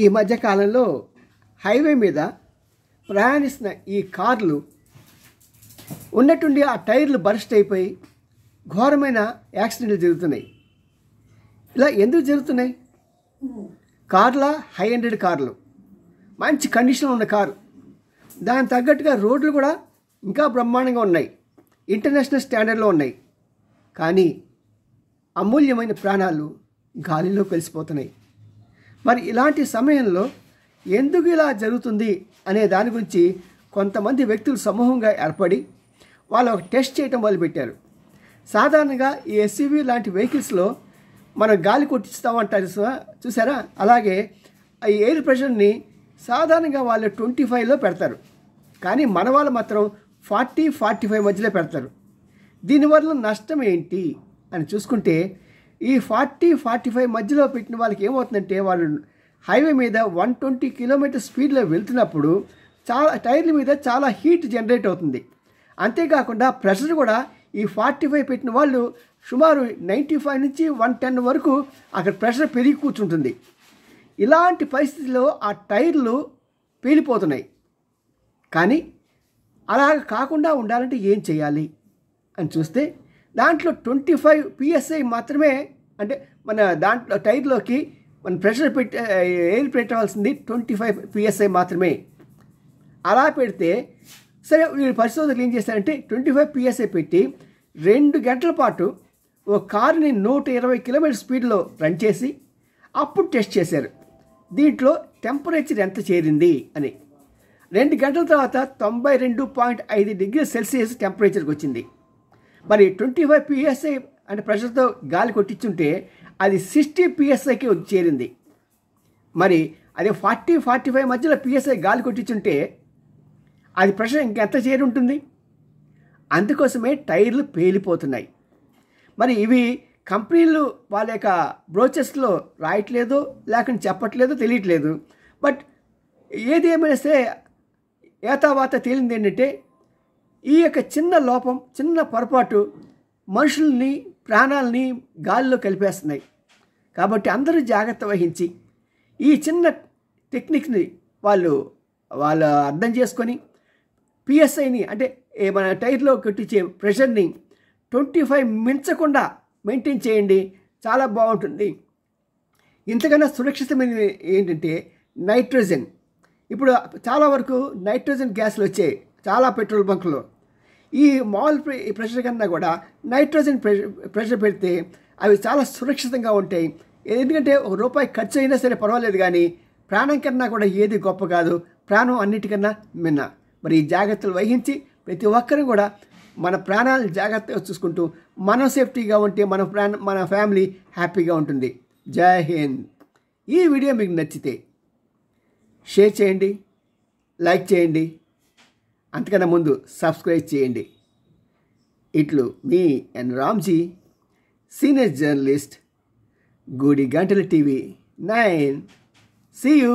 ఈ మధ్య కాలంలో హైవే మీద ప్రయాణిస్తున్న ఈ కార్లు ఉన్నట్టుండి ఆ టైర్లు బర్స్ట్ అయిపోయి ఘోరమైన యాక్సిడెంట్లు జరుగుతున్నాయి. ఇలా ఎందుకు జరుగుతున్నాయి? కార్ల హై ఎండెడ్ కార్లు, మంచి కండిషన్లో ఉన్న కారు, దానికి తగ్గట్టుగా రోడ్లు కూడా ఇంకా బ్రహ్మాండంగా ఉన్నాయి, ఇంటర్నేషనల్ స్టాండర్డ్లో ఉన్నాయి. కానీ అమూల్యమైన ప్రాణాలు గాలిలో కలిసిపోతున్నాయి. మరి ఇలాంటి సమయంలో ఎందుకు ఇలా జరుగుతుంది అనే దాని గురించి కొంతమంది వ్యక్తులు సమూహంగా ఏర్పడి వాళ్ళు ఒక టెస్ట్ చేయటం మొదలుపెట్టారు. సాధారణంగా ఈ ఎస్యూవీ లాంటి వెహికల్స్లో మనం గాలి కొట్టిస్తామంటారు చూసారా, అలాగే ఈ ఎయిర్ ప్రెషర్ని సాధారణంగా వాళ్ళు 25లో పెడతారు, కానీ మన వాళ్ళు మాత్రం 40-45 మధ్యలో పెడతారు. దీనివల్ల నష్టం ఏంటి అని చూసుకుంటే, ఈ 40-45 మధ్యలో పెట్టిన వాళ్ళకి ఏమవుతుందంటే, వాళ్ళు హైవే మీద 120 కిలోమీటర్ స్పీడ్లో వెళ్తున్నప్పుడు టైర్ల మీద చాలా హీట్ జనరేట్ అవుతుంది. అంతేకాకుండా ప్రెషర్ కూడా ఈ 45 పెట్టిన వాళ్ళు సుమారు 95 నుంచి 110 వరకు అక్కడ ప్రెషర్ పెరిగి కూర్చుంటుంది. ఇలాంటి పరిస్థితుల్లో ఆ టైర్లు పేలిపోతున్నాయి. కానీ అలా కాకుండా ఉండాలంటే ఏం చేయాలి అని చూస్తే, దాంట్లో 25 PSI మాత్రమే, అంటే మన దాంట్లో టైర్లోకి మన ప్రెషర్ పెట్టి ఎయిర్ పెట్టవలసింది 25 PSI మాత్రమే. అలా పెడితే సరే, వీళ్ళు పరిశోధకులు ఏం చేశారంటే 25 PSI పెట్టి 2 గంటల పాటు ఒక కారుని 120 కిలోమీటర్ స్పీడ్లో రన్ చేసి అప్పుడు టెస్ట్ చేశారు. దీంట్లో టెంపరేచర్ ఎంత చేరింది అని. 2 గంటల తర్వాత 92.5 డిగ్రీ సెల్సియస్ టెంపరేచర్కి వచ్చింది. మరి 25 PSI అంటే ప్రెషర్తో గాలి కొట్టించుంటే అది 60 PSIకి చేరింది. మరి అదే 40-45 మధ్యలో PSI గాలి కొట్టించుంటే అది ప్రెషర్ ఇంకెంత చేరి ఉంటుంది. అందుకోసమే టైర్లు పేలిపోతున్నాయి. మరి ఇవి కంపెనీలు వాళ్ళ యొక్క బ్రోచర్స్లో రాయట్లేదు, లేకుండా చెప్పట్లేదు, తెలియట్లేదు. బట్ ఏది ఏమైనా సరే ఏతావాత తేలింది ఏంటంటే, ఈ యొక్క చిన్న లోపం, చిన్న పొరపాటు మనుషుల్ని, ప్రాణాలని గాలిలో కలిపేస్తున్నాయి. కాబట్టి అందరూ జాగ్రత్త వహించి ఈ చిన్న టెక్నిక్ని వాళ్ళు అర్థం చేసుకొని PSIని, అంటే మన టైర్లో కొట్టించే ప్రెషర్ని 25 మించకుండా మెయింటైన్ చేయండి, చాలా బాగుంటుంది. ఇంతకన్నా సురక్షితమైనది ఏంటంటే నైట్రోజన్. ఇప్పుడు చాలా వరకు నైట్రోజన్ గ్యాస్లు వచ్చాయి చాలా పెట్రోల్ బంకులో. ఈ మామూలు ప్రెషర్ కన్నా కూడా నైట్రోజన్ ప్రెషర్ పెడితే అవి చాలా సురక్షితంగా ఉంటాయి. ఎందుకంటే ₹1 ఖర్చు అయినా సరే పర్వాలేదు, కానీ ప్రాణం కన్నా కూడా ఏది గొప్ప కాదు, ప్రాణం అన్నిటికన్నా మిన్న. మరి ఈ జాగ్రత్తలు వహించి ప్రతి ఒక్కరూ కూడా మన ప్రాణాలను జాగ్రత్తగా చూసుకుంటూ మనం సేఫ్టీగా ఉంటే మన ఫ్యామిలీ హ్యాపీగా ఉంటుంది. జై హింద్. ఈ వీడియో మీకు నచ్చితే షేర్ చేయండి, లైక్ చేయండి, అంతకన్నా ముందు సబ్స్క్రైబ్ చేయండి. ఇట్లు మీ ఎన్ రామ్జీ, సీనియర్ జర్నలిస్ట్, గూడి గంటల టీవీ 9. See you.